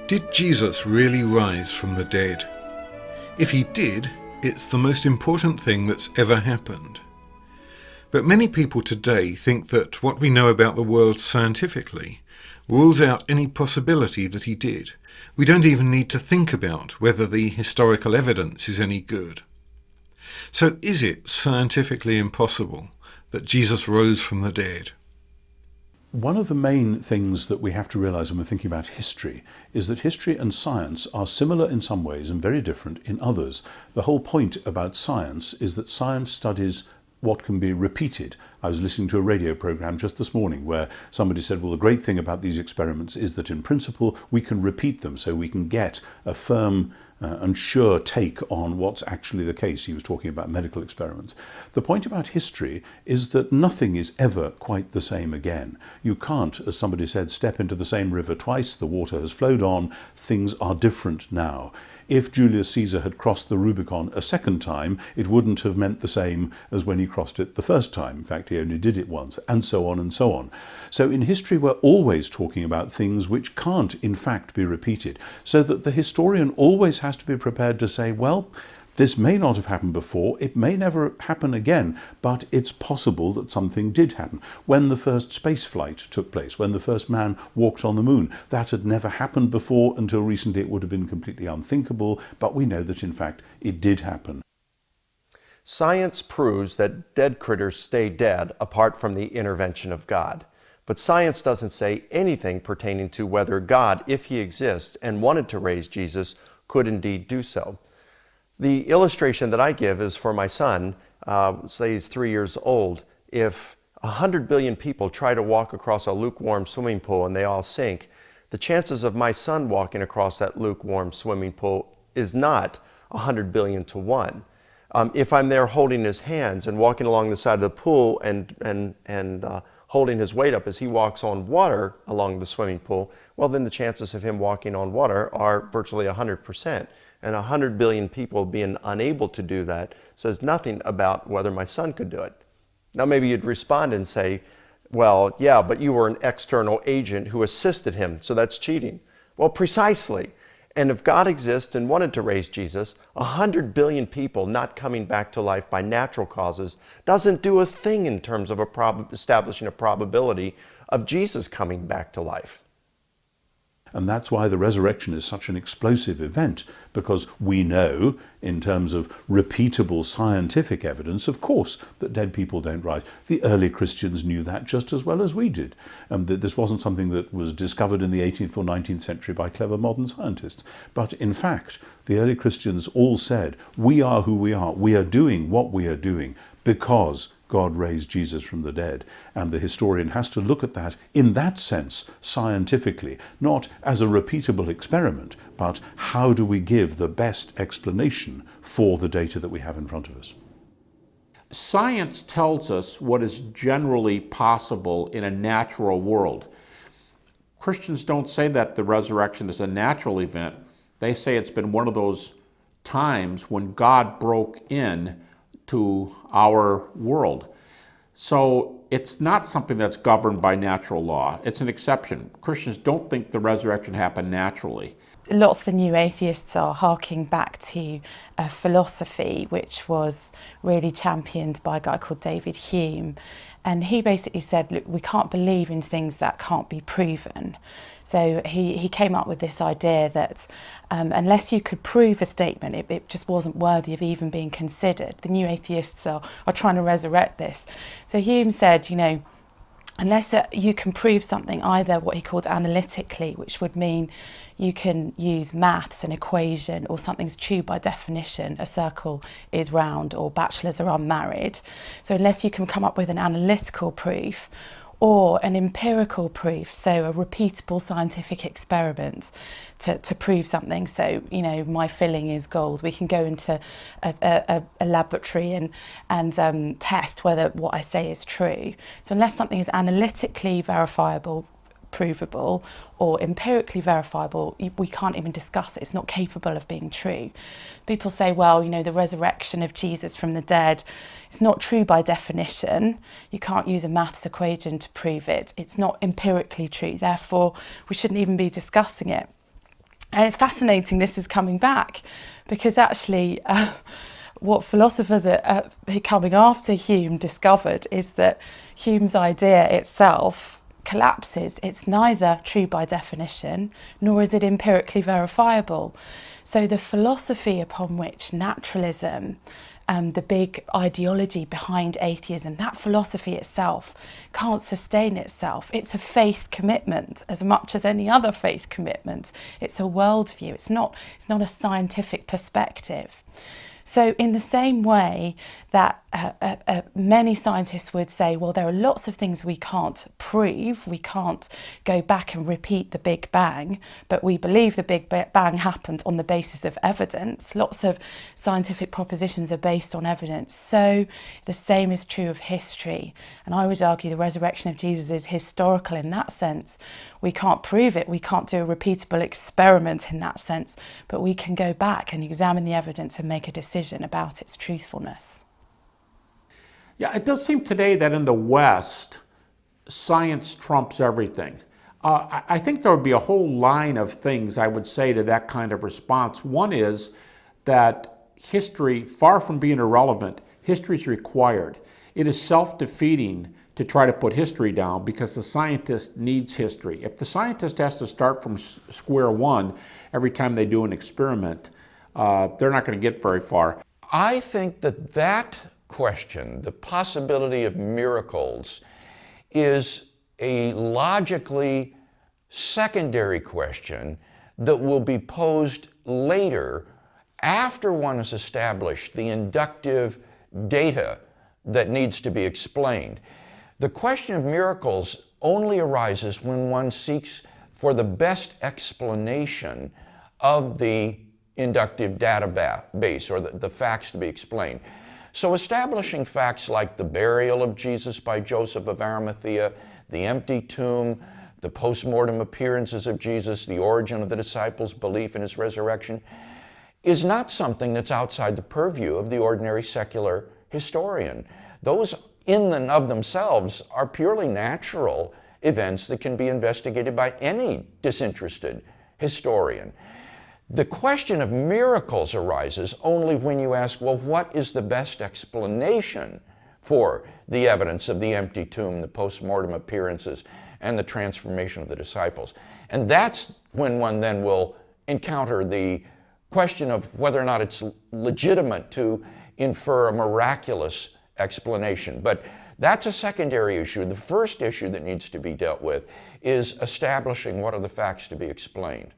Did Jesus really rise from the dead? If he did, it's the most important thing that's ever happened. But many people today think that what we know about the world scientifically rules out any possibility that he did. We don't even need to think about whether the historical evidence is any good. So is it scientifically impossible that Jesus rose from the dead? One of the main things that we have to realise when we're thinking about history is that history and science are similar in some ways and very different in others. The whole point about science is that science studies what can be repeated. I was listening to a radio programme just this morning where somebody said, well, the great thing about these experiments is that in principle we can repeat them, so we can get a firm and sure take on what's actually the case. He was talking about medical experiments. The point about history is that nothing is ever quite the same again. You can't, as somebody said, step into the same river twice. The water has flowed on. Things are different now. If Julius Caesar had crossed the Rubicon a second time, it wouldn't have meant the same as when he crossed it the first time. In fact, he only did it once, and so on and so on. So in history, we're always talking about things which can't, in fact, be repeated, so that the historian always has to be prepared to say, well, this may not have happened before, it may never happen again, but it's possible that something did happen. When the first space flight took place, when the first man walked on the moon, that had never happened before. Until recently it would have been completely unthinkable, but we know that in fact it did happen. Science proves that dead critters stay dead apart from the intervention of God. But science doesn't say anything pertaining to whether God, if he exists and wanted to raise Jesus, could indeed do so. The illustration that I give is for my son, say he's 3 years old. If 100 billion people try to walk across a lukewarm swimming pool and they all sink, the chances of my son walking across that lukewarm swimming pool is not 100 billion to 1. If I'm there holding his hands and walking along the side of the pool and holding his weight up as he walks on water along the swimming pool, well, then the chances of him walking on water are virtually 100%. And 100 billion people being unable to do that says nothing about whether my son could do it. Now maybe you'd respond and say, well, yeah, but you were an external agent who assisted him, so that's cheating. Well, precisely. And if God exists and wanted to raise Jesus, 100 billion people not coming back to life by natural causes doesn't do a thing in terms of establishing a probability of Jesus coming back to life. And that's why the resurrection is such an explosive event, because we know, in terms of repeatable scientific evidence, of course, that dead people don't rise. The early Christians knew that just as well as we did. That this wasn't something that was discovered in the 18th or 19th century by clever modern scientists. But in fact, the early Christians all said, we are who we are doing what we are doing because God raised Jesus from the dead. And the historian has to look at that in that sense scientifically, not as a repeatable experiment, but how do we give the best explanation for the data that we have in front of us. Science tells us what is generally possible in a natural world. Christians don't say that the resurrection is a natural event. They say it's been one of those times when God broke in to our world. So it's not something that's governed by natural law. It's an exception. Christians don't think the resurrection happened naturally. Lots of the new atheists are harking back to a philosophy which was really championed by a guy called David Hume. And he basically said, look, we can't believe in things that can't be proven. So he came up with this idea that unless you could prove a statement, it just wasn't worthy of even being considered. The new atheists are trying to resurrect this. So Hume said, you know, unless you can prove something either what he called analytically, which would mean you can use maths, an equation, or something's true by definition, a circle is round or bachelors are unmarried. So unless you can come up with an analytical proof or an empirical proof, so a repeatable scientific experiment to prove something. So, you know, my filling is gold. We can go into a laboratory and test whether what I say is true. So unless something is analytically verifiable, provable, or empirically verifiable, we can't even discuss it. It's not capable of being true. People say, well, you know, the resurrection of Jesus from the dead, it's not true by definition. You can't use a maths equation to prove it. It's not empirically true. Therefore, we shouldn't even be discussing it. And it's fascinating this is coming back, because actually what philosophers coming after Hume discovered is that Hume's idea itself collapses. It's neither true by definition, nor is it empirically verifiable. So the philosophy upon which naturalism, the big ideology behind atheism, that philosophy itself can't sustain itself. It's a faith commitment as much as any other faith commitment. It's a worldview. It's not a scientific perspective. So in the same way that many scientists would say, well, there are lots of things we can't prove, we can't go back and repeat the Big Bang, but we believe the Big Bang happened on the basis of evidence. Lots of scientific propositions are based on evidence. So the same is true of history. And I would argue the resurrection of Jesus is historical in that sense. We can't prove it, we can't do a repeatable experiment in that sense, but we can go back and examine the evidence and make a decision about its truthfulness. Yeah, it does seem today that in the West, science trumps everything. I think there would be a whole line of things I would say to that kind of response. One is that history, far from being irrelevant, history is required. It is self-defeating to try to put history down because the scientist needs history. If the scientist has to start from square one every time they do an experiment, they're not going to get very far. I think that question, the possibility of miracles, is a logically secondary question that will be posed later after one has established the inductive data that needs to be explained. The question of miracles only arises when one seeks for the best explanation of the inductive database or the facts to be explained. So establishing facts like the burial of Jesus by Joseph of Arimathea, the empty tomb, the post-mortem appearances of Jesus, the origin of the disciples' belief in his resurrection, is not something that's outside the purview of the ordinary secular historian. Those in and of themselves are purely natural events that can be investigated by any disinterested historian. The question of miracles arises only when you ask, well, what is the best explanation for the evidence of the empty tomb, the post-mortem appearances, and the transformation of the disciples? And that's when one then will encounter the question of whether or not it's legitimate to infer a miraculous explanation. But that's a secondary issue. The first issue that needs to be dealt with is establishing what are the facts to be explained.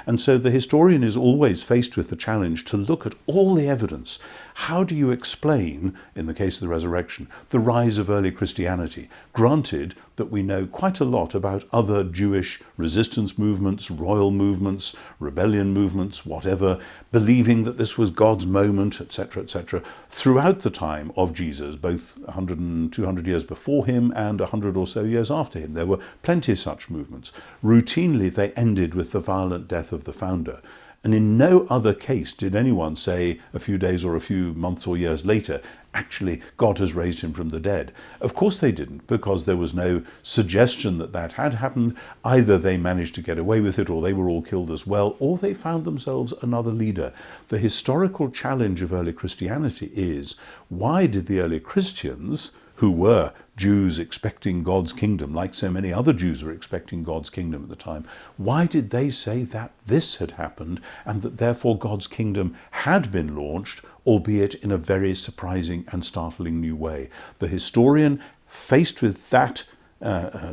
And so the historian is always faced with the challenge to look at all the evidence. How do you explain, in the case of the resurrection, the rise of early Christianity? Granted that we know quite a lot about other Jewish resistance movements, royal movements, rebellion movements, whatever, believing that this was God's moment, etc., throughout the time of Jesus, both 100 and 200 years before him and 100 or so years after him. There were plenty of such movements. Routinely, they ended with the violent death of the founder. And in no other case did anyone say a few days or a few months or years later, actually, God has raised him from the dead. Of course they didn't, because there was no suggestion that that had happened. Either they managed to get away with it, or they were all killed as well, or they found themselves another leader. The historical challenge of early Christianity is, why did the early Christians, who were Jews expecting God's kingdom, like so many other Jews were expecting God's kingdom at the time, why did they say that this had happened and that therefore God's kingdom had been launched, albeit in a very surprising and startling new way? The historian, faced with that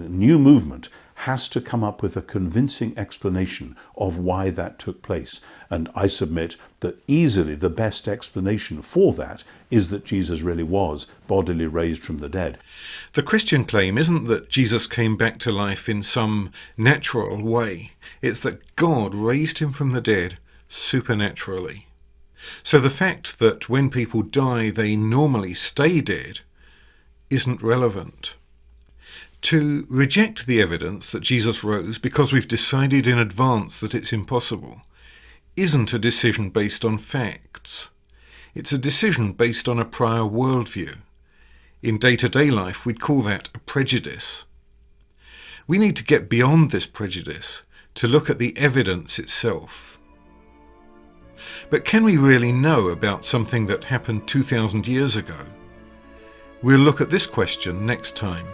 new movement, has to come up with a convincing explanation of why that took place. And I submit that easily the best explanation for that is that Jesus really was bodily raised from the dead. The Christian claim isn't that Jesus came back to life in some natural way. It's that God raised him from the dead supernaturally. So the fact that when people die they normally stay dead isn't relevant. To reject the evidence that Jesus rose because we've decided in advance that it's impossible isn't a decision based on facts. It's a decision based on a prior worldview. In day-to-day life, we'd call that a prejudice. We need to get beyond this prejudice to look at the evidence itself. But can we really know about something that happened 2,000 years ago? We'll look at this question next time.